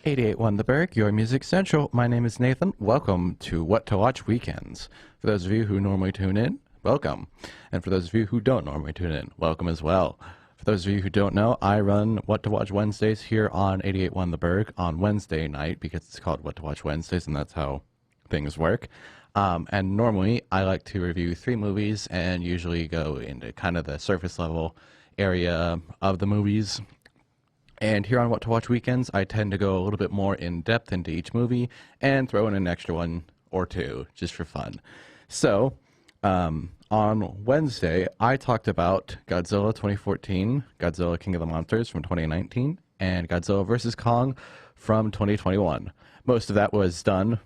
88.1 The Burg, your Music Central. My name is Nathan. Welcome to What to Watch Weekends. For those of you who normally tune in, welcome. And for those of you who don't normally tune in, welcome as well. For those of you who don't know, I run What to Watch Wednesdays here on 88.1 The Burg on Wednesday night because it's called What to Watch Wednesdays and that's how things work. And normally I like to review 3 movies and usually go into kind of the surface level area of the movies. And here on What to Watch Weekends, I tend to go a little bit more in depth into each movie and throw in an extra one or two just for fun. So, on Wednesday, I talked about Godzilla 2014, Godzilla King of the Monsters from 2019, and Godzilla vs. Kong from 2021. Most of that was done,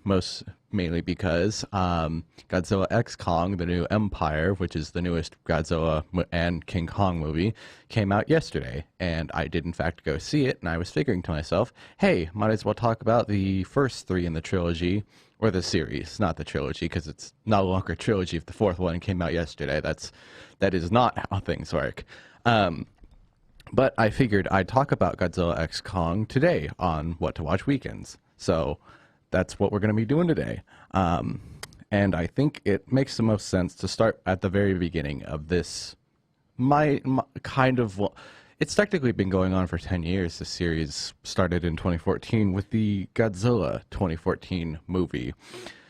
mainly because Godzilla X Kong, the new Empire, which is the newest Godzilla and King Kong movie, came out yesterday. And I did, in fact, go see it, and I was figuring to myself, hey, might as well talk about the first 3 in the trilogy, or the series, not the trilogy, because it's no longer a trilogy if the 4th one came out yesterday. That is not how things work. But I figured I'd talk about Godzilla X Kong today on What to Watch Weekends. So that's what we're going to be doing today. And I think it makes the most sense to start at the very beginning of this, my kind of, well, it's technically been going on for 10 years. This series started in 2014 with the Godzilla 2014 movie.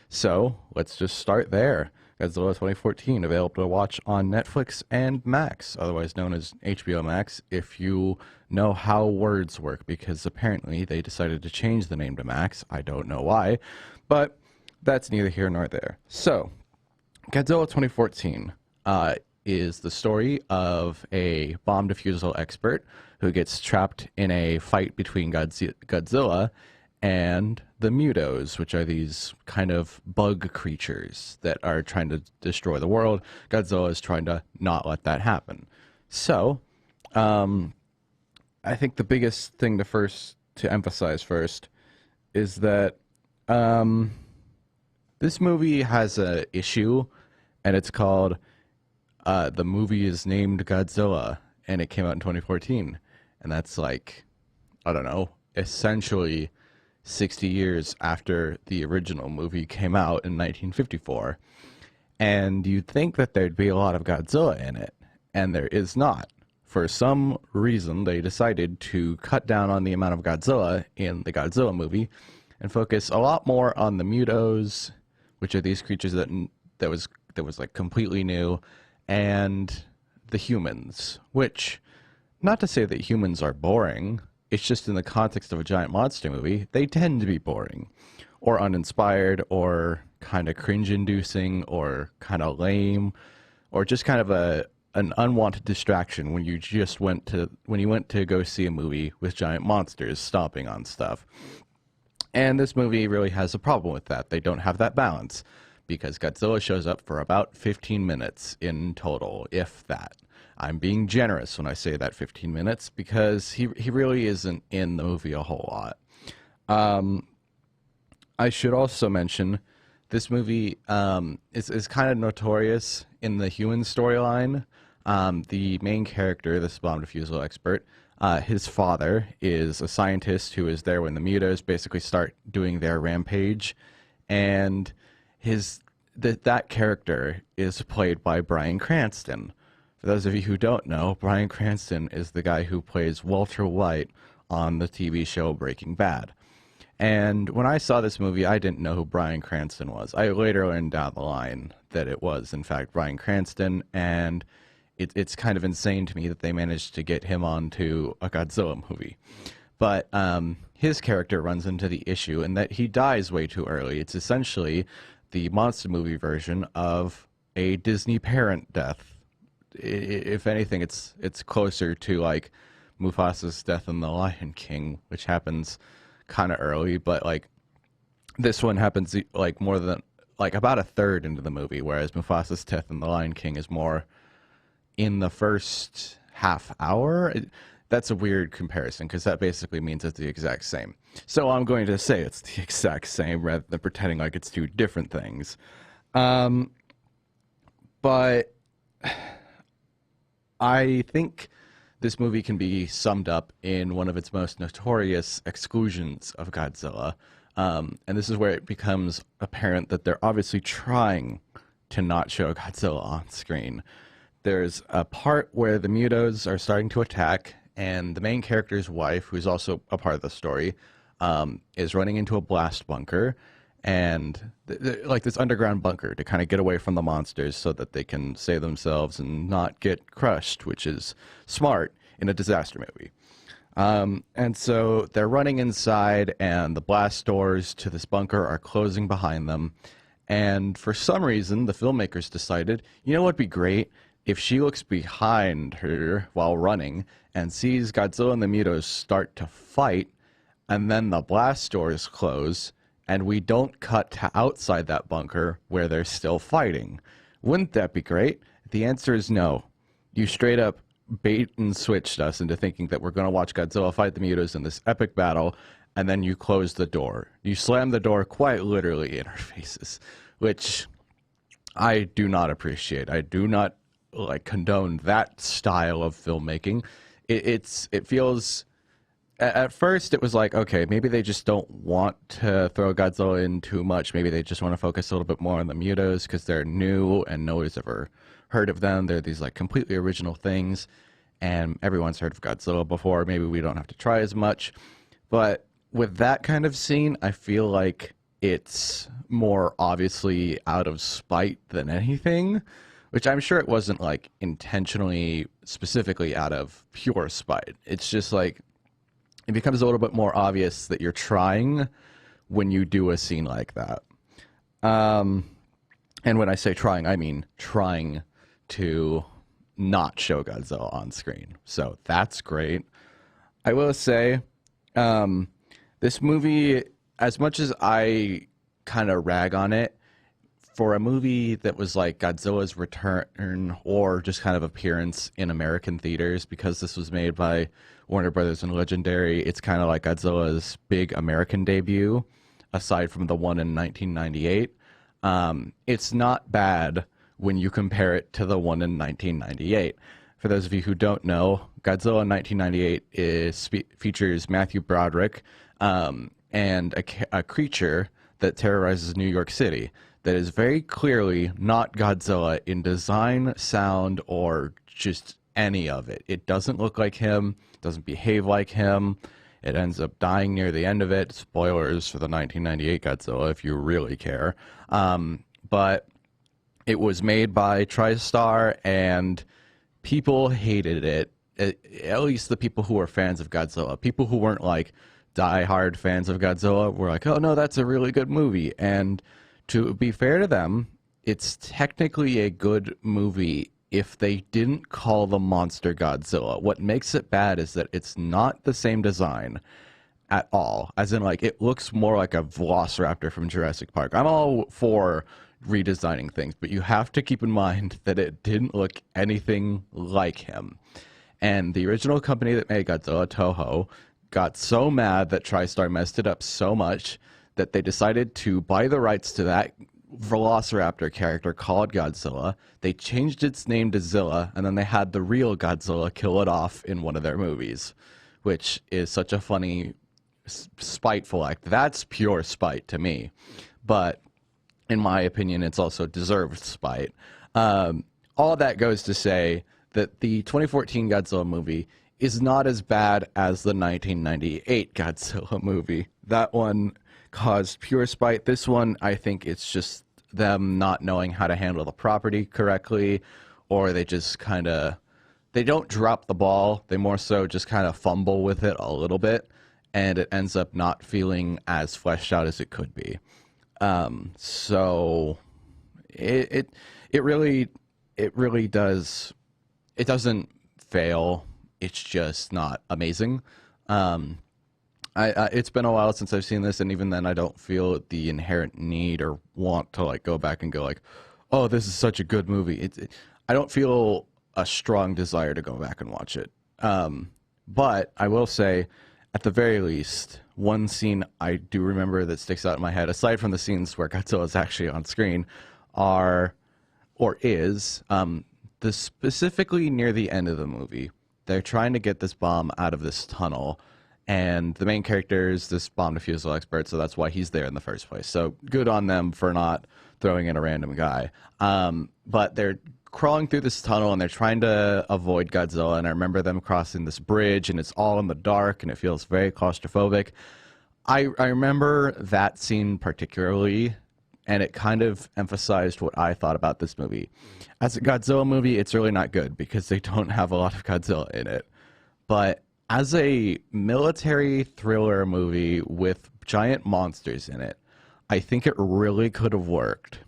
So let's just start there. Godzilla 2014, available to watch on Netflix and Max, otherwise known as HBO Max, if you know how words work, because apparently they decided to change the name to Max. I don't know why, but that's neither here nor there. So, Godzilla 2014 is the story of a bomb defusal expert who gets trapped in a fight between Godzilla and the Mutos, which are these kind of bug creatures that are trying to destroy the world. Godzilla is trying to not let that happen. So, I think the biggest thing to emphasize first is that this movie has a issue, and it's called the movie is named Godzilla, and it came out in 2014, and that's like, I don't know, essentially 60 years after the original movie came out in 1954. And you'd think that there'd be a lot of Godzilla in it, and there is not. For some reason, they decided to cut down on the amount of Godzilla in the Godzilla movie and focus a lot more on the Mutos, which are these creatures that was like completely new, and the humans, which, not to say that humans are boring, it's just in the context of a giant monster movie, they tend to be boring, or uninspired, or kind of cringe-inducing, or kind of lame, or just kind of an unwanted distraction when you went to go see a movie with giant monsters stomping on stuff. And this movie really has a problem with that. They don't have that balance, because Godzilla shows up for about 15 minutes in total, if that. I'm being generous when I say that 15 minutes, because he really isn't in the movie a whole lot. I should also mention, this movie is kind of notorious in the human storyline. The main character, this bomb defusal expert, his father is a scientist who is there when the Mutos basically start doing their rampage, and that character is played by Bryan Cranston. For those of you who don't know, Bryan Cranston is the guy who plays Walter White on the TV show Breaking Bad. And when I saw this movie, I didn't know who Bryan Cranston was. I later learned down the line that it was, in fact, Bryan Cranston, and it's kind of insane to me that they managed to get him onto a Godzilla movie. But his character runs into the issue in that he dies way too early. It's essentially the monster movie version of a Disney parent death. If anything, it's closer to like Mufasa's death in The Lion King, which happens kind of early, but like this one happens like more than like about a third into the movie, whereas Mufasa's death in The Lion King is more in the first half hour. That's a weird comparison because that basically means it's the exact same. So I'm going to say it's the exact same rather than pretending like it's 2 different things. But I think this movie can be summed up in one of its most notorious exclusions of Godzilla. And this is where it becomes apparent that they're obviously trying to not show Godzilla on screen. There's a part where the Mutos are starting to attack, and the main character's wife, who's also a part of the story, is running into a blast bunker, and like this underground bunker to kind of get away from the monsters so that they can save themselves and not get crushed, which is smart in a disaster movie. And so they're running inside, and the blast doors to this bunker are closing behind them. And for some reason, the filmmakers decided, you know what'd be great? If she looks behind her while running and sees Godzilla and the Mutos start to fight, and then the blast doors close, and we don't cut to outside that bunker where they're still fighting. Wouldn't that be great? The answer is no. You straight up bait and switched us into thinking that we're going to watch Godzilla fight the Mutos in this epic battle, and then you close the door. You slam the door quite literally in our faces, which I do not appreciate. I do not condone that style of filmmaking. It feels, at first it was like, okay, maybe they just don't want to throw Godzilla in too much. Maybe they just want to focus a little bit more on the Mutos because they're new and nobody's ever heard of them. They're these completely original things, and everyone's heard of Godzilla before. Maybe we don't have to try as much. But with that kind of scene, I feel like it's more obviously out of spite than anything, which I'm sure it wasn't intentionally, specifically out of pure spite. It's just it becomes a little bit more obvious that you're trying when you do a scene like that. And when I say trying, I mean trying to not show Godzilla on screen. So that's great. I will say, this movie, as much as I kind of rag on it, for a movie that was like Godzilla's return or just kind of appearance in American theaters, because this was made by Warner Brothers and Legendary, it's kind of like Godzilla's big American debut, aside from the one in 1998. It's not bad when you compare it to the one in 1998. For those of you who don't know, Godzilla in 1998 features Matthew Broderick and a creature that terrorizes New York City that is very clearly not Godzilla in design, sound, or just any of it. It doesn't look like him, doesn't behave like him. It ends up dying near the end of it. Spoilers for the 1998 Godzilla, if you really care. But it was made by TriStar, and people hated it. At least the people who were fans of Godzilla. People who weren't die-hard fans of Godzilla were like, oh no, that's a really good movie. And to be fair to them, it's technically a good movie if they didn't call the monster Godzilla. What makes it bad is that it's not the same design at all. As in, it looks more like a velociraptor from Jurassic Park. I'm all for redesigning things, but you have to keep in mind that it didn't look anything like him. And the original company that made Godzilla, Toho, got so mad that TriStar messed it up so much that they decided to buy the rights to that velociraptor character called Godzilla. They changed its name to Zilla, and then they had the real Godzilla kill it off in one of their movies, which is such a funny, spiteful act. That's pure spite to me. But in my opinion, it's also deserved spite. All that goes to say that the 2014 Godzilla movie is not as bad as the 1998 Godzilla movie. That one caused pure spite. This one, I think it's just them not knowing how to handle the property correctly, or they just they don't drop the ball. They more so just kind of fumble with it a little bit, and it ends up not feeling as fleshed out as it could be. So it really does. It doesn't fail. It's just not amazing. It's been a while since I've seen this, and even then I don't feel the inherent need or want to go back and go oh, this is such a good movie. I don't feel a strong desire to go back and watch it. But I will say, at the very least, one scene I do remember that sticks out in my head, aside from the scenes where Godzilla is actually on screen, is specifically near the end of the movie, they're trying to get this bomb out of this tunnel, and the main character is this bomb defusal expert, so that's why he's there in the first place. So good on them for not throwing in a random guy. But they're crawling through this tunnel, and they're trying to avoid Godzilla, and I remember them crossing this bridge, and it's all in the dark, and it feels very claustrophobic. I remember that scene particularly, and it kind of emphasized what I thought about this movie. As a Godzilla movie, it's really not good because they don't have a lot of Godzilla in it. But as a military thriller movie with giant monsters in it, I think it really could have worked.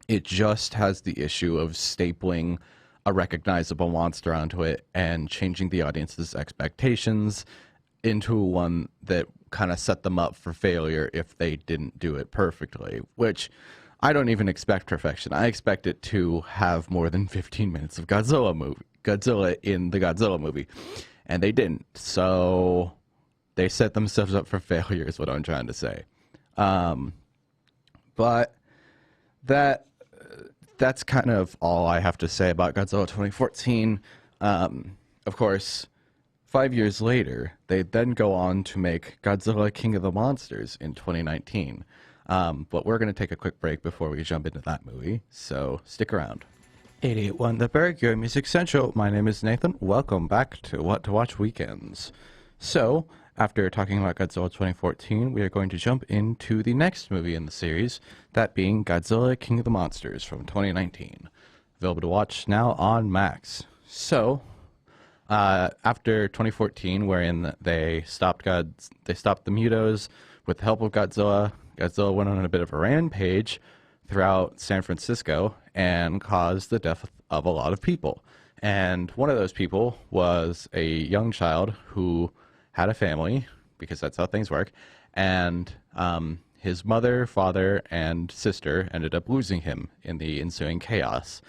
It just has the issue of stapling a recognizable monster onto it and changing the audience's expectations into one that kind of set them up for failure if they didn't do it perfectly, which I don't even expect perfection. I expect it to have more than 15 minutes of Godzilla in the Godzilla movie, and they didn't. So they set themselves up for failure is what I'm trying to say. But that's kind of all I have to say about Godzilla 2014. Of course, 5 years later, they then go on to make Godzilla King of the Monsters in 2019. But we're going to take a quick break before we jump into that movie, so stick around. 88.1 The Burg, your Music Central. My name is Nathan. Welcome back to What to Watch Weekends. So, after talking about Godzilla 2014, we are going to jump into the next movie in the series, that being Godzilla King of the Monsters from 2019. Available to watch now on Max. So, after 2014, wherein they stopped the Mutos with the help of Godzilla, Godzilla went on a bit of a rampage throughout San Francisco and caused the death of a lot of people. And one of those people was a young child who had a family, because that's how things work, and his mother, father, and sister ended up losing him in the ensuing chaos.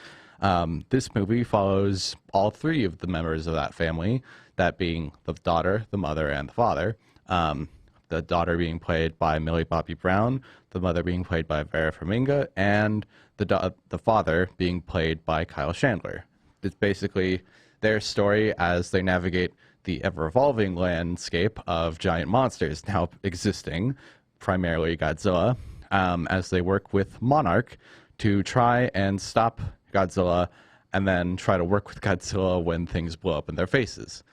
This movie follows all three of the members of that family, that being the daughter, the mother, and the father. The daughter being played by Millie Bobby Brown, the mother being played by Vera Farmiga, and the father being played by Kyle Chandler. It's basically their story as they navigate the ever-evolving landscape of giant monsters now existing, primarily Godzilla, as they work with Monarch to try and stop Godzilla and then try to work with Godzilla when things blow up in their faces.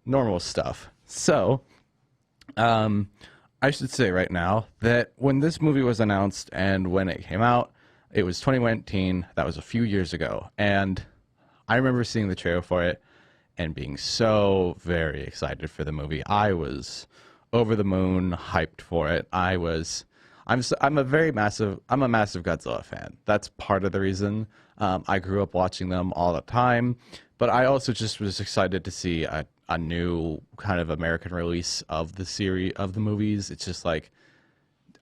Normal stuff. So, I should say right now that when this movie was announced and when it came out, it was 2019. That was a few years ago. And I remember seeing the trailer for it and being so very excited for the movie. I was over the moon, hyped for it. I'm a massive Godzilla fan. That's part of the reason. I grew up watching them all the time, but I also just was excited to see a new kind of American release of the series of the movies. It's just like,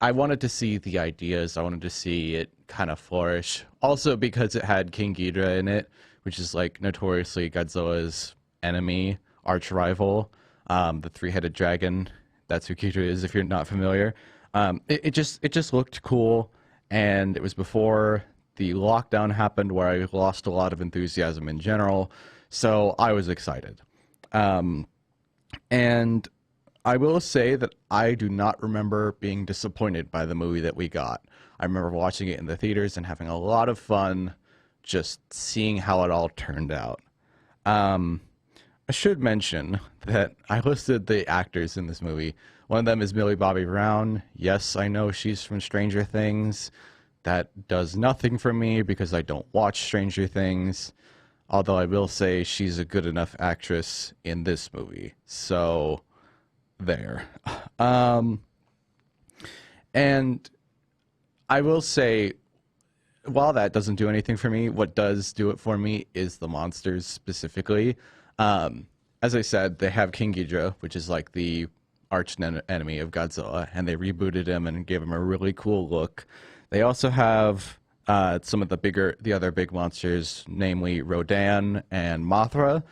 I wanted to see the ideas. I wanted to see it kind of flourish. Also because it had King Ghidorah in it, which is like notoriously Godzilla's enemy, arch rival, the three-headed dragon. That's who Ghidorah is if you're not familiar. It just looked cool, and it was before the lockdown happened where I lost a lot of enthusiasm in general, so I was excited. And I will say that I do not remember being disappointed by the movie that we got. I remember watching it in the theaters and having a lot of fun just seeing how it all turned out. I should mention that I listed the actors in this movie. One of them is Millie Bobby Brown. Yes, I know she's from Stranger Things. That does nothing for me because I don't watch Stranger Things. Although I will say she's a good enough actress in this movie. So, there. And I will say, while that doesn't do anything for me, what does do it for me is the monsters specifically. As I said, they have King Ghidorah, which is like the arch enemy of Godzilla, and they rebooted him and gave him a really cool look. They also have some of the other big monsters, namely Rodan and Mothra.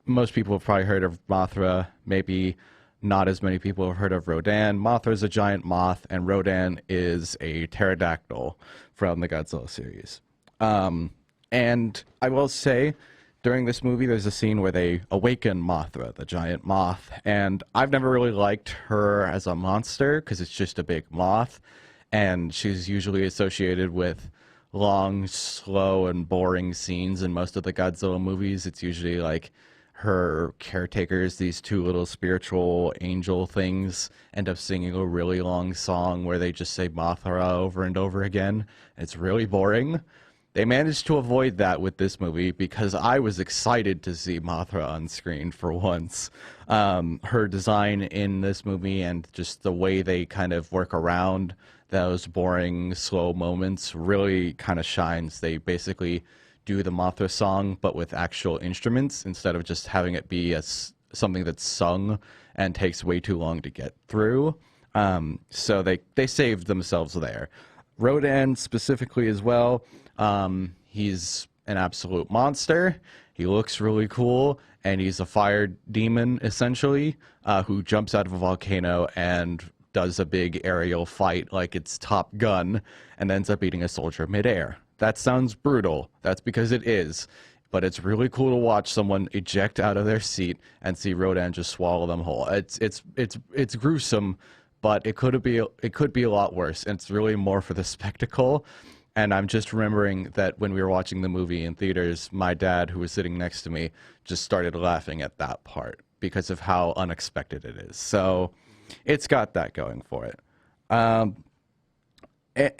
Most people have probably heard of Mothra. Maybe not as many people have heard of Rodan. Mothra is a giant moth, and Rodan is a pterodactyl from the Godzilla series. And I will say during this movie, there's a scene where they awaken Mothra, the giant moth, and I've never really liked her as a monster because it's just a big moth, and she's usually associated with long, slow, and boring scenes in most of the Godzilla movies. It's usually like her caretakers, these two little spiritual angel things, end up singing a really long song where they just say Mothra over and over again. It's really boring. They managed to avoid that with this movie because I was excited to see Mothra on screen for once. Her design in this movie and just the way they kind of work around those boring, slow moments really kind of shines. They basically do the Mothra song, but with actual instruments instead of just having it be something that's sung and takes way too long to get through. So they saved themselves there. Rodan specifically as well. He's an absolute monster. He looks really cool, and he's a fire demon, essentially, who jumps out of a volcano and does a big aerial fight like it's Top Gun, and ends up eating a soldier midair. That sounds brutal. That's because it is. But it's really cool to watch someone eject out of their seat and see Rodan just swallow them whole. It's gruesome, but it could be a lot worse. And it's really more for the spectacle. And I'm just remembering that when we were watching the movie in theaters, my dad, who was sitting next to me, just started laughing at that part because of how unexpected it is. So it's got that going for it.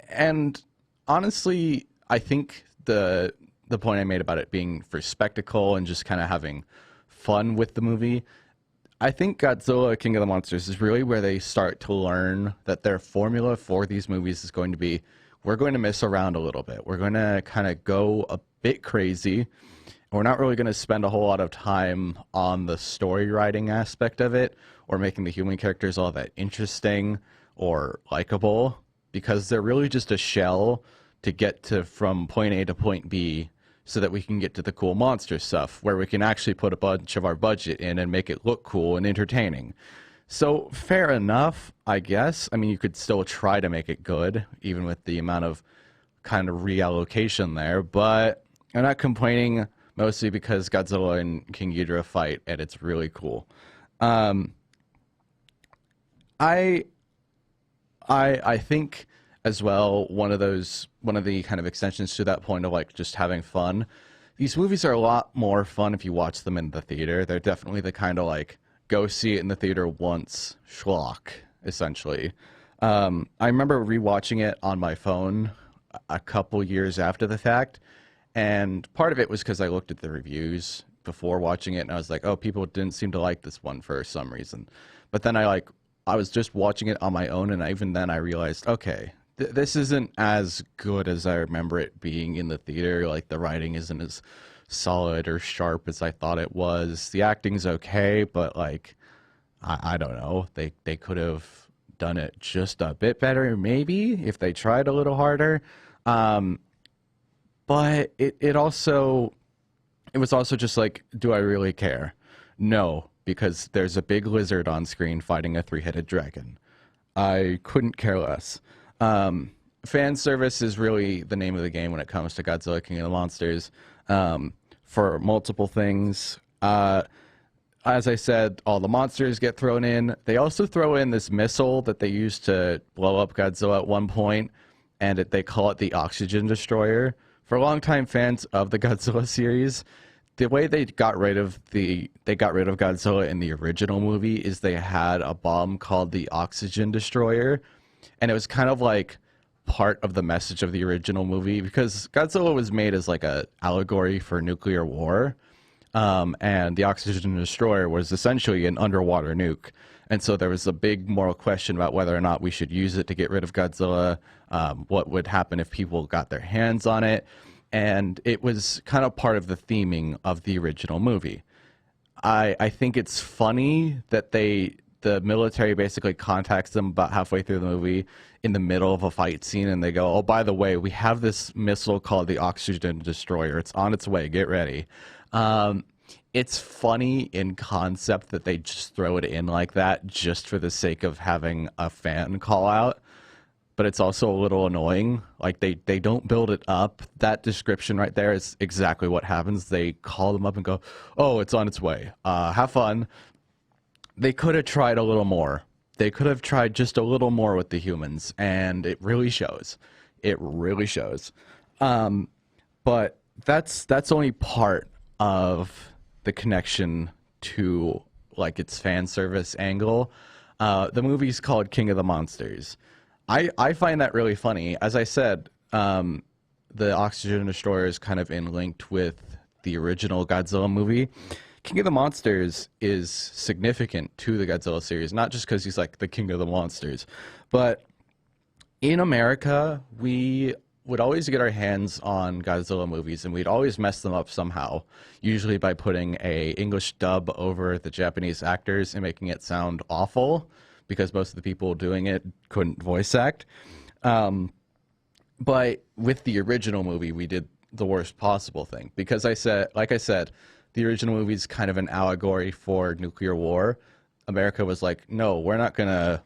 And honestly, I think the point I made about it being for spectacle and just kind of having fun with the movie, I think Godzilla King of the Monsters is really where they start to learn that their formula for these movies is going to be, we're going to mess around a little bit. We're going to kind of go a bit crazy. We're not really going to spend a whole lot of time on the story writing aspect of it or making the human characters all that interesting or likable, because they're really just a shell to get to from point A to point B so that we can get to the cool monster stuff where we can actually put a bunch of our budget in and make it look cool and entertaining. So fair enough, I guess. I mean, you could still try to make it good, even with the amount of kind of reallocation there, but I'm not complaining, mostly because Godzilla and King Ghidorah fight, and it's really cool. I think as well, one of the kind of extensions to that point of like just having fun, these movies are a lot more fun if you watch them in the theater. They're definitely the kind of like go see it in the theater once schlock, essentially. I remember rewatching it on my phone a couple years after the fact, and part of it was because I looked at the reviews before watching it and I was like, oh, people didn't seem to like this one for some reason. But then I was just watching it on my own, and even then I realized, okay, this isn't as good as I remember it being in the theater. Like, the writing isn't as solid or sharp as I thought it was. The acting's okay, but like, I don't know. They could have done it just a bit better, maybe, if they tried a little harder. But it was also just like, do I really care? No, because there's a big lizard on screen fighting a three-headed dragon. I couldn't care less. Fan service is really the name of the game when it comes to Godzilla King of the Monsters, for multiple things. As I said, all the monsters get thrown in. They also throw in this missile that they use to blow up Godzilla at one point, and they call it the Oxygen Destroyer. For longtime fans of the Godzilla series, the way they got rid of Godzilla in the original movie is they had a bomb called the Oxygen Destroyer, and it was kind of like part of the message of the original movie, because Godzilla was made as like a allegory for nuclear war, and the Oxygen Destroyer was essentially an underwater nuke. And so there was a big moral question about whether or not we should use it to get rid of Godzilla, what would happen if people got their hands on it. And it was kind of part of the theming of the original movie. I think it's funny that the military basically contacts them about halfway through the movie in the middle of a fight scene, and they go, oh, by the way, we have this missile called the Oxygen Destroyer. It's on its way. Get ready. It's funny in concept that they just throw it in like that just for the sake of having a fan call out. but it's also a little annoying. Like they don't build it up. That description right there is exactly what happens. They call them up and go, "Oh, it's on its way. Have fun." They could have tried a little more. They could have tried just a little more with the humans, and it really shows. It really shows. But that's only part of the connection to like its fan service angle. The movie's called King of the Monsters. I find that really funny. As I said, the Oxygen Destroyer is kind of in linked with the original Godzilla movie. King of the Monsters is significant to the Godzilla series, not just because he's like the king of the monsters, but in America, we would always get our hands on Godzilla movies, and we'd always mess them up somehow, usually by putting a English dub over the Japanese actors and making it sound awful, because most of the people doing it couldn't voice act. But with the original movie, we did the worst possible thing, because like I said, the original movie is kind of an allegory for nuclear war. America was like, no, we're not going to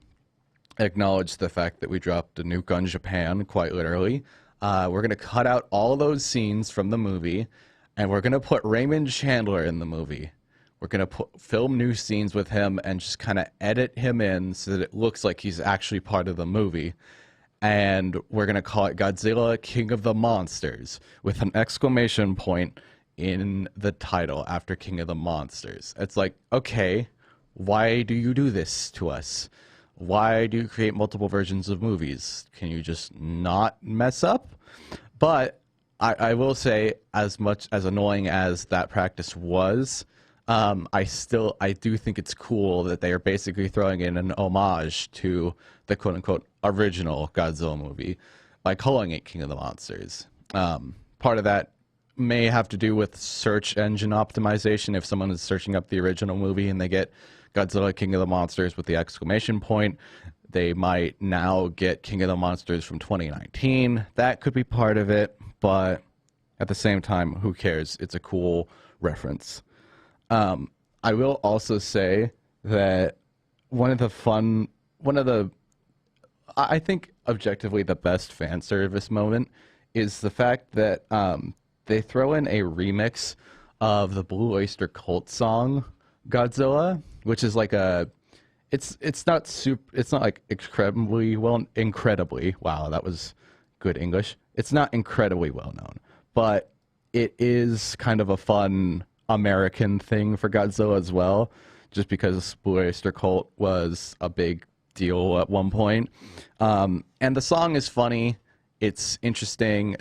acknowledge the fact that we dropped a nuke on Japan, quite literally. We're going to cut out all those scenes from the movie, and we're going to put Raymond Chandler in the movie. We're going to film new scenes with him and just kind of edit him in so that it looks like he's actually part of the movie. And we're going to call it Godzilla King of the Monsters with an exclamation point in the title after King of the Monsters. It's like, okay, why do you do this to us? Why do you create multiple versions of movies? Can you just not mess up? But I will say, as much as annoying as that practice was, I do think it's cool that they are basically throwing in an homage to the quote-unquote original Godzilla movie by calling it King of the Monsters. Part of that may have to do with search engine optimization. If someone is searching up the original movie and they get Godzilla King of the Monsters with the exclamation point, they might now get King of the Monsters from 2019. That could be part of it, but at the same time, who cares? It's a cool reference. I will also say that I think objectively the best fan service moment is the fact that they throw in a remix of the Blue Oyster Cult song Godzilla, which is like it's not like incredibly, wow, that was good English. It's not incredibly well known, but it is kind of a fun American thing for Godzilla as well, just because Blue Oyster Cult was a big deal at one point. And the song is funny. It's interesting.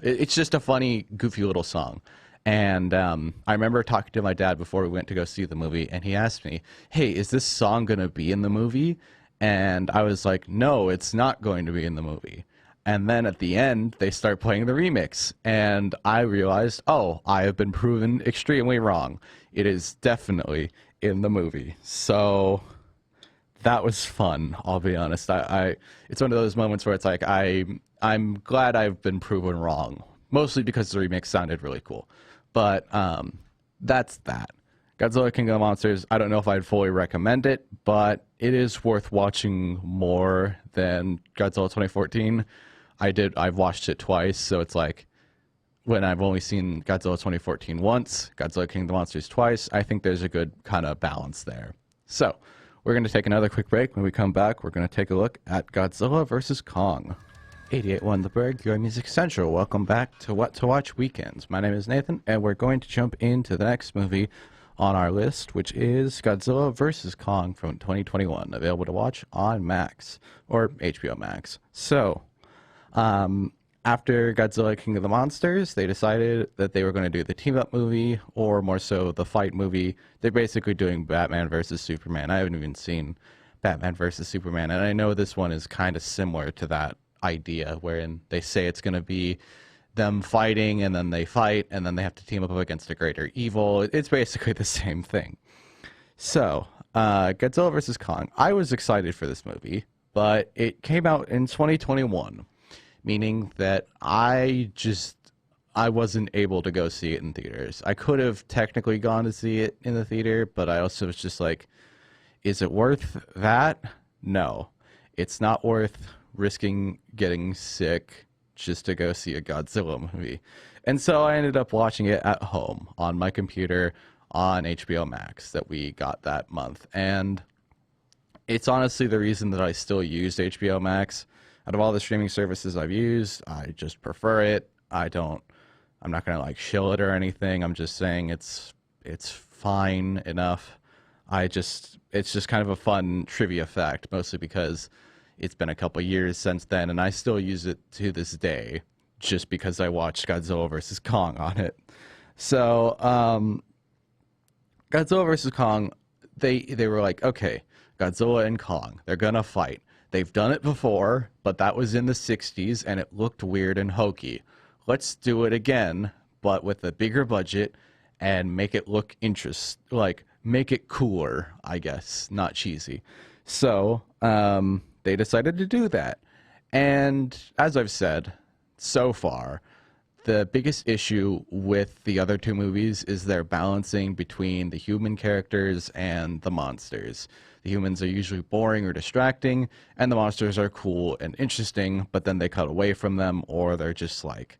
It's just a funny, goofy little song. And I remember talking to my dad before we went to go see the movie, and he asked me, hey, is this song going to be in the movie? And I was like, no, it's not going to be in the movie. And then at the end, they start playing the remix. And I realized, oh, I have been proven extremely wrong. It is definitely in the movie. So that was fun, I'll be honest. It's one of those moments where it's like, I'm glad I've been proven wrong. Mostly because the remix sounded really cool. But that's that. Godzilla King of the Monsters, I don't know if I'd fully recommend it, but it is worth watching more than Godzilla 2014. I've watched it twice, so it's like, when I've only seen Godzilla 2014 once, Godzilla King of the Monsters twice, I think there's a good kind of balance there. So, we're going to take another quick break. When we come back, we're going to take a look at Godzilla vs. Kong. 88.1 The Burg, your Music Central. Welcome back to What to Watch Weekends. My name is Nathan, and we're going to jump into the next movie on our list, which is Godzilla vs. Kong from 2021, available to watch on Max, or HBO Max. So, after Godzilla King of the Monsters, they decided that they were going to do the team-up movie, or more so, the fight movie. They're basically doing Batman vs. Superman. I haven't even seen Batman vs. Superman, and I know this one is kind of similar to that idea, wherein they say it's going to be them fighting, and then they fight, and then they have to team up against a greater evil. It's basically the same thing. So, Godzilla vs. Kong. I was excited for this movie, but it came out in 2021, meaning that I wasn't able to go see it in theaters. I could have technically gone to see it in the theater, but I also was just like, is it worth that? No. it's not worth risking getting sick just to go see a Godzilla movie. And so I ended up watching it at home on my computer on HBO Max that we got that month. And it's honestly the reason that I still used HBO Max. Out of all the streaming services I've used, I just prefer it. I'm not going to like shill it or anything. I'm just saying it's fine enough. It's just kind of a fun trivia fact, mostly because it's been a couple years since then, and I still use it to this day just because I watched Godzilla vs. Kong on it. So, Godzilla vs. Kong, they were like, okay, Godzilla and Kong, they're gonna fight. They've done it before, but that was in the 60s, and it looked weird and hokey. Let's do it again, but with a bigger budget and make it look make it cooler, I guess, not cheesy. So, they decided to do that. And as I've said, so far, the biggest issue with the other two movies is their balancing between the human characters and the monsters. The humans are usually boring or distracting, and the monsters are cool and interesting, but then they cut away from them, or they're just like,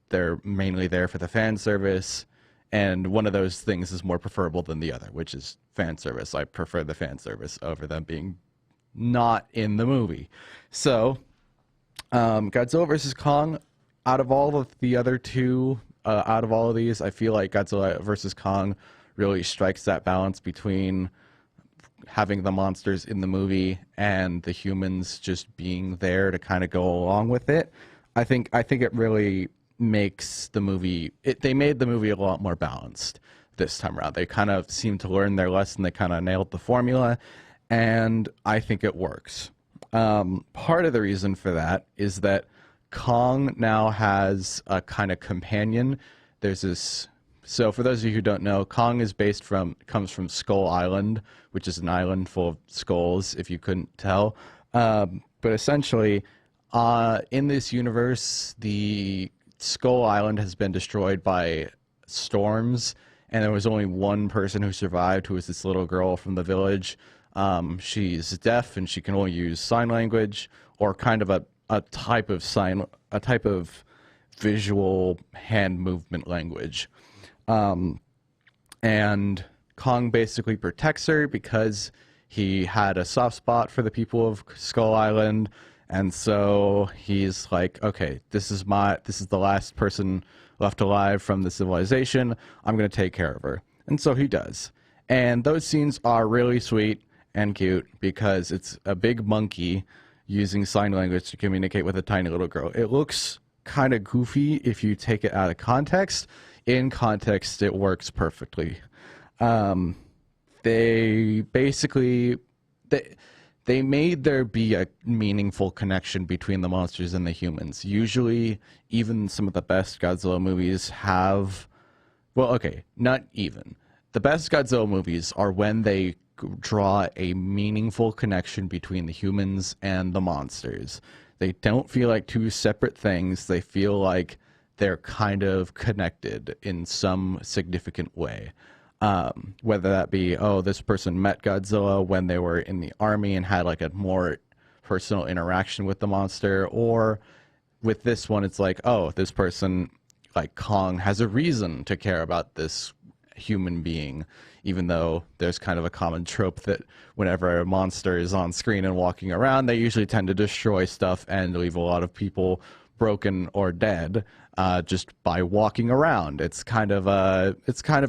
they're mainly there for the fan service, and one of those things is more preferable than the other, which is fan service. I prefer the fan service over them being not in the movie. So, Godzilla vs. Kong, out of all of the other two, out of all of these, I feel like Godzilla vs. Kong really strikes that balance between having the monsters in the movie and the humans just being there to kind of go along with it. I think it really makes the movie, they made the movie a lot more balanced this time around. They kind of seemed to learn their lesson. They kind of nailed the formula, and I think it works. Part of the reason for that is that Kong now has a kind of companion. There's this. So for those of you who don't know, Kong comes from Skull Island, which is an island full of skulls, if you couldn't tell. But essentially, in this universe, the Skull Island has been destroyed by storms, and there was only one person who survived, who was this little girl from the village. She's deaf, and she can only use sign language, or kind of a type of visual hand movement language. And Kong basically protects her because he had a soft spot for the people of Skull Island, and so he's like, okay, this is the last person left alive from the civilization. I'm going to take care of her. And so he does. And those scenes are really sweet and cute because it's a big monkey using sign language to communicate with a tiny little girl. It looks kind of goofy if you take it out of context. In context, it works perfectly. They basically they made there be a meaningful connection between the monsters and the humans. Usually, even some of the best Godzilla movies have, well, okay, not even. The best Godzilla movies are when they draw a meaningful connection between the humans and the monsters. They don't feel like two separate things. They feel like they're kind of connected in some significant way. Whether that be, oh, this person met Godzilla when they were in the army and had like a more personal interaction with the monster, or with this one, it's like, oh, this person, like Kong, has a reason to care about this human being, even though there's kind of a common trope that whenever a monster is on screen and walking around, they usually tend to destroy stuff and leave a lot of people broken or dead just by walking around. It's kind of a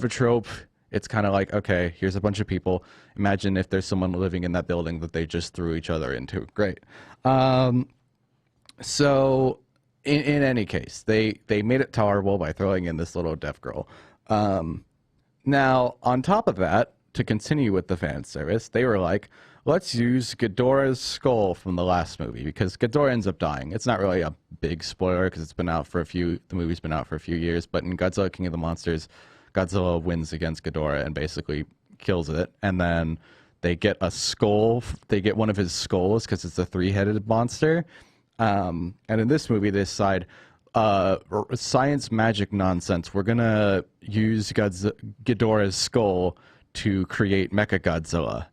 trope. It's kind of like, okay, here's a bunch of people. Imagine if there's someone living in that building that they just threw each other into. Great. So in any case, they made it tolerable by throwing in this little deaf girl. Now, on top of that, to continue with the fan service, they were like, let's use Ghidorah's skull from the last movie, because Ghidorah ends up dying. It's not really a big spoiler because the movie's been out for a few years, but in Godzilla King of the Monsters, Godzilla wins against Ghidorah and basically kills it, and then they get a skull, they get one of his skulls because it's a three-headed monster, and in this movie they decide, science magic nonsense, we're gonna use Ghidorah's skull to create Mechagodzilla.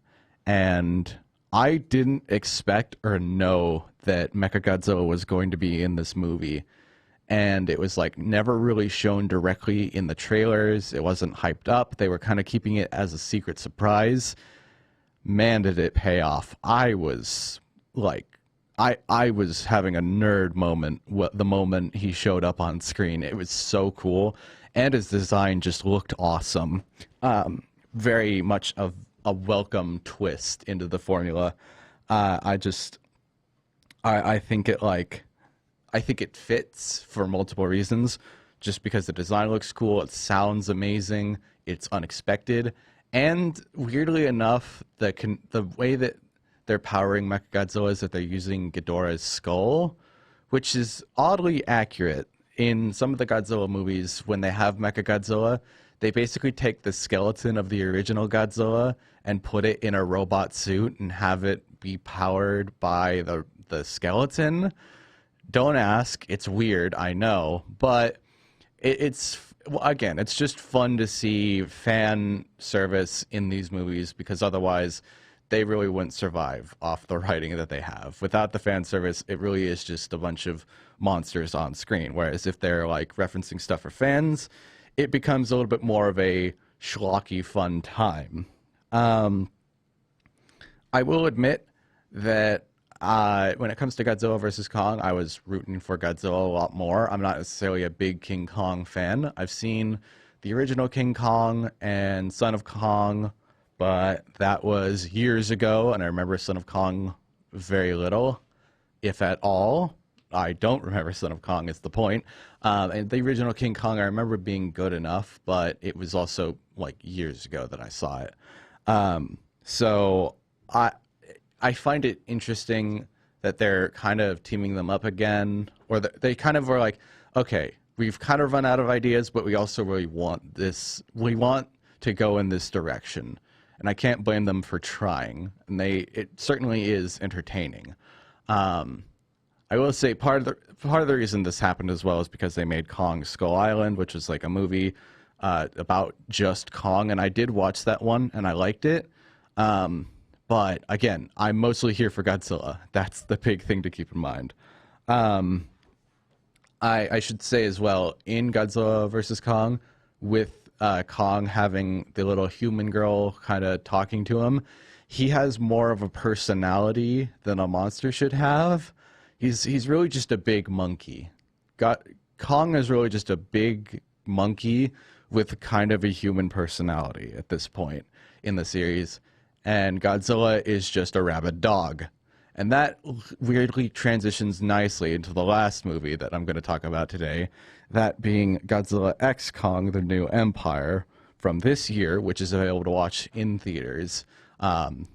And I didn't expect or know that Mechagodzilla was going to be in this movie. And it was like never really shown directly in the trailers. It wasn't hyped up. They were kind of keeping it as a secret surprise. Man, did it pay off. I was like, I was having a nerd moment the moment he showed up on screen. It was so cool. And his design just looked awesome. Very much a welcome twist into the formula. I think I think it fits for multiple reasons, just because the design looks cool, it sounds amazing, it's unexpected, and weirdly enough, the way that they're powering Mechagodzilla is that they're using Ghidorah's skull, which is oddly accurate. In some of the Godzilla movies, when they have Mechagodzilla, they basically take the skeleton of the original Godzilla and put it in a robot suit and have it be powered by the skeleton. Don't ask. It's weird, I know, but again, it's just fun to see fan service in these movies, because otherwise they really wouldn't survive off the writing that they have. Without the fan service, it really is just a bunch of monsters on screen. Whereas if they're like referencing stuff for fans, it becomes a little bit more of a schlocky fun time. I will admit that when it comes to Godzilla versus Kong, I was rooting for Godzilla a lot more. I'm not necessarily a big King Kong fan. I've seen the original King Kong and Son of Kong, but that was years ago, and I remember Son of Kong very little, if at all. I don't remember Son of Kong is the point. And the original King Kong, I remember being good enough, but it was also like years ago that I saw it. So I find it interesting that they're kind of teaming them up again, or they kind of were like, okay, we've kind of run out of ideas, but we also really want this. We want to go in this direction, and I can't blame them for trying. And it certainly is entertaining. I will say part of the reason this happened as well is because they made Kong Skull Island, which is like a movie about just Kong, and I did watch that one and I liked it. But again, I'm mostly here for Godzilla. That's the big thing to keep in mind. I should say as well, in Godzilla versus Kong, with Kong having the little human girl kind of talking to him, he has more of a personality than a monster should have. He's really just a big monkey. Kong is really just a big monkey with kind of a human personality at this point in the series. And Godzilla is just a rabid dog. And that weirdly transitions nicely into the last movie that I'm going to talk about today, that being Godzilla X Kong: The New Empire from this year, which is available to watch in theaters.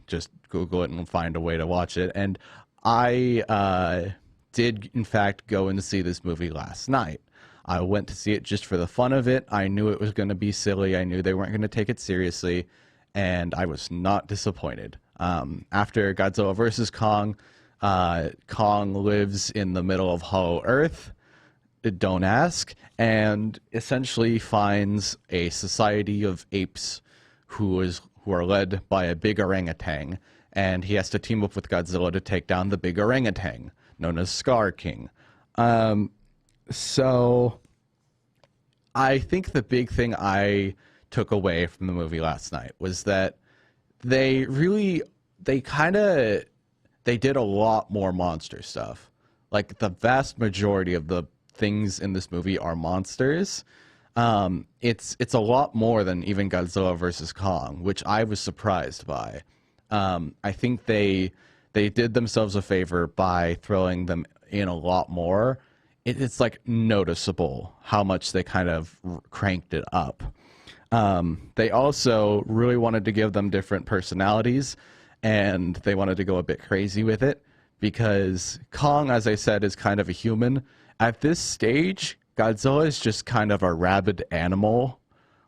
Just Google it and find a way to watch it. And I did, in fact, go in to see this movie last night. I went to see it just for the fun of it. I knew it was going to be silly. I knew they weren't going to take it seriously. And I was not disappointed. After Godzilla vs. Kong, Kong lives in the middle of Hollow Earth, don't ask, and essentially finds a society of apes who are led by a big orangutan, and he has to team up with Godzilla to take down the big orangutan, known as Scar King. So I think the big thing I took away from the movie last night was that they did a lot more monster stuff. Like, the vast majority of the things in this movie are monsters. It's a lot more than even Godzilla vs. Kong, which I was surprised by. I think they did themselves a favor by throwing them in a lot more. It's like noticeable how much they kind of cranked it up. They also really wanted to give them different personalities, and they wanted to go a bit crazy with it, because Kong, as I said, is kind of a human. At this stage, Godzilla is just kind of a rabid animal.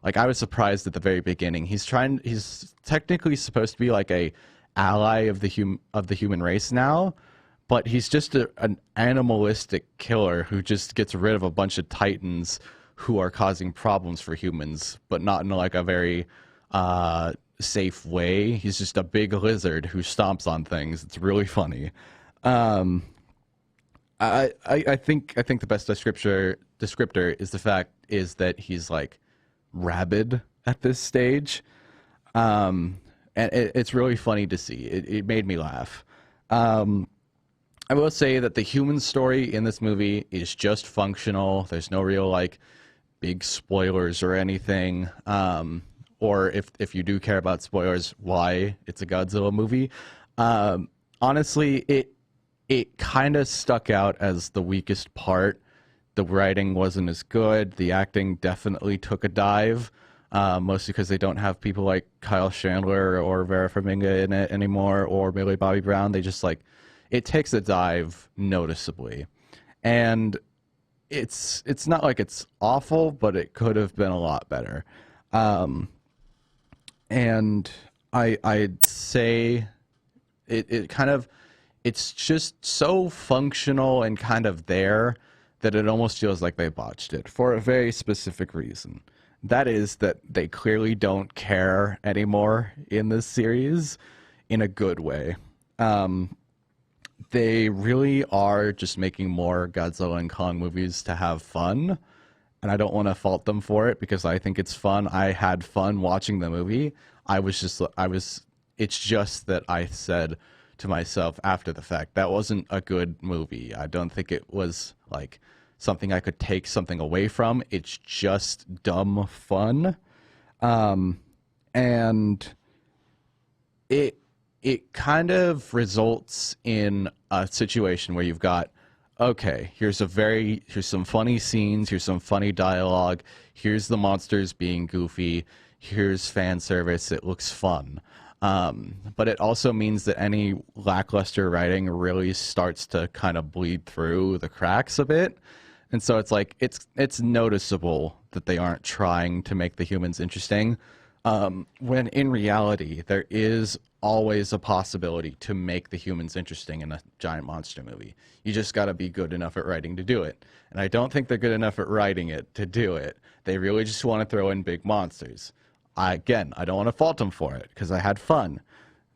Like, I was surprised at the very beginning. He's technically supposed to be like a ally of the human race now, but he's just an animalistic killer who just gets rid of a bunch of titans who are causing problems for humans, but not in like a very safe way. He's just a big lizard who stomps on things. It's really funny. Um, I think the best descriptor is the fact is that he's like rabid at this stage. And it's really funny to see. It made me laugh. Um, I will say that the human story in this movie is just functional. There's no real like big spoilers or anything. Or if you do care about spoilers, why it's a Godzilla movie. Honestly, it kind of stuck out as the weakest part. The writing wasn't as good. The acting definitely took a dive, mostly because they don't have people like Kyle Chandler or Vera Farmiga in it anymore, or Millie Bobby Brown. They just like it takes a dive noticeably, and it's not like it's awful, but it could have been a lot better. Um, and I'd say it kind of it's just so functional and kind of there that it almost feels like they botched it for a very specific reason. That is that they clearly don't care anymore in this series in a good way. Um, they really are just making more Godzilla and Kong movies to have fun, and I don't want to fault them for it because I think it's fun. I had fun watching the movie. It's just that I said to myself after the fact, that wasn't a good movie. I don't think it was like something I could take something away from. It's just dumb fun. And it it kind of results in a situation where you've got, okay, here's some funny scenes, here's some funny dialogue, here's the monsters being goofy, here's fan service, it looks fun. But it also means that any lackluster writing really starts to kind of bleed through the cracks a bit. And so it's like it's noticeable that they aren't trying to make the humans interesting, when in reality there is always a possibility to make the humans interesting in a giant monster movie. You just got to be good enough at writing to do it. And I don't think they're good enough at writing it to do it. They really just want to throw in big monsters. I don't want to fault them for it because I had fun,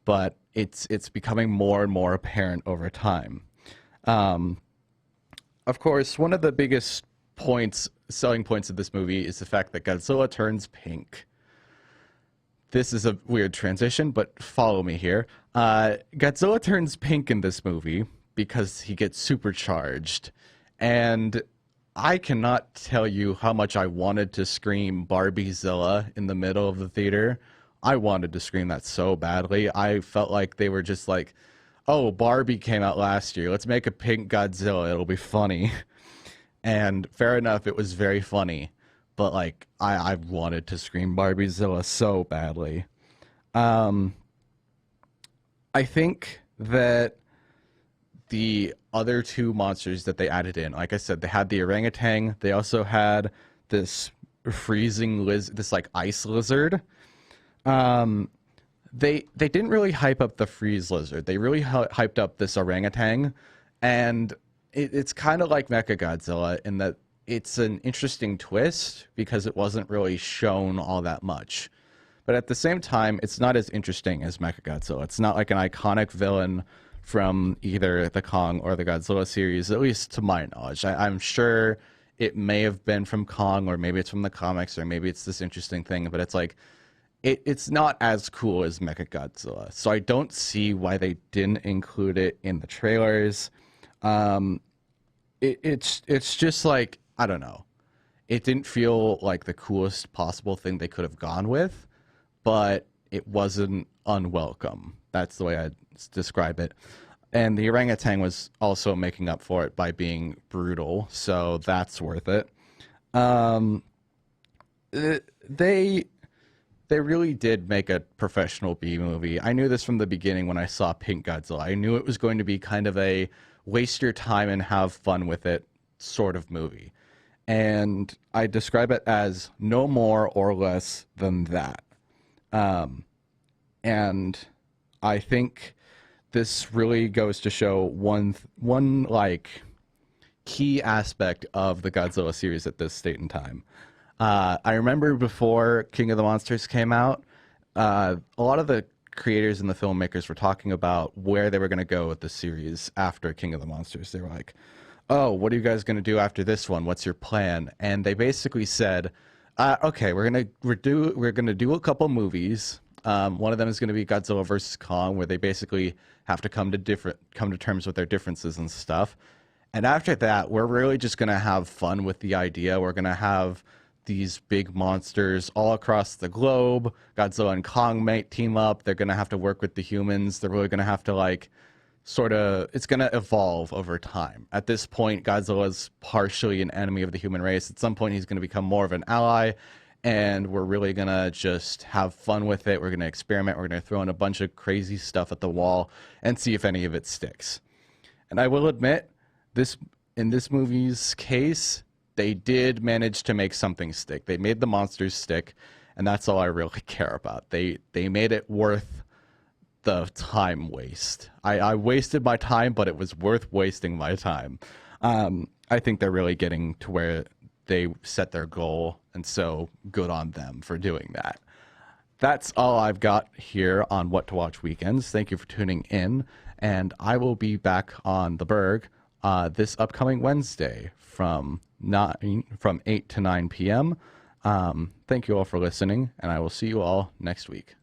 but it's becoming more and more apparent over time. Of course, one of the biggest selling points of this movie is the fact that Godzilla turns pink. This is a weird transition, but follow me here. Godzilla turns pink in this movie because he gets supercharged. And I cannot tell you how much I wanted to scream Barbiezilla in the middle of the theater. I wanted to scream that so badly. I felt like they were just like, oh, Barbie came out last year. Let's make a pink Godzilla. It'll be funny. And fair enough, it was very funny. But like I wanted to scream Barbiezilla so badly. I think that the other two monsters that they added in, like I said, they had the orangutan. They also had this freezing this like ice lizard. They didn't really hype up the freeze lizard. They really hyped up this orangutan, and it's kind of like Mechagodzilla in that it's an interesting twist because it wasn't really shown all that much. But at the same time, it's not as interesting as Mechagodzilla. It's not like an iconic villain from either the Kong or the Godzilla series, at least to my knowledge. I'm sure it may have been from Kong, or maybe it's from the comics, or maybe it's this interesting thing, but it's like, it's not as cool as Mechagodzilla. So I don't see why they didn't include it in the trailers. It's just like, I don't know. It didn't feel like the coolest possible thing they could have gone with, but it wasn't unwelcome. That's the way I'd describe it. And the orangutan was also making up for it by being brutal, so that's worth it. They really did make a professional B movie. I knew this from the beginning when I saw Pink Godzilla. I knew it was going to be kind of a waste your time and have fun with it sort of movie. And I describe it as no more or less than that. And I think this really goes to show one like key aspect of the Godzilla series at this state in time. I remember before King of the Monsters came out, a lot of the creators and the filmmakers were talking about where they were going to go with the series after King of the Monsters. They were like, "Oh, what are you guys going to do after this one? What's your plan?" And they basically said, "Okay, we're gonna do a couple movies. One of them is going to be Godzilla versus Kong, where they basically have to come to terms with their differences and stuff. And after that, we're really just going to have fun with the idea. We're going to have these big monsters all across the globe. Godzilla and Kong might team up. They're going to have to work with the humans. They're really going to have to like it's going to evolve over time. At this point, Godzilla is partially an enemy of the human race. At some point, he's going to become more of an ally, and we're really going to just have fun with it. We're going to experiment. We're going to throw in a bunch of crazy stuff at the wall and see if any of it sticks." And I will admit, in this movie's case, they did manage to make something stick. They made the monsters stick, and that's all I really care about. They made it worth the time waste. I wasted my time, but it was worth wasting my time. I think they're really getting to where they set their goal, and so good on them for doing that. That's all I've got here on What to Watch Weekends. Thank you for tuning in, and I will be back on the Burg this upcoming Wednesday from 8 to 9 p.m. Thank you all for listening, and I will see you all next week.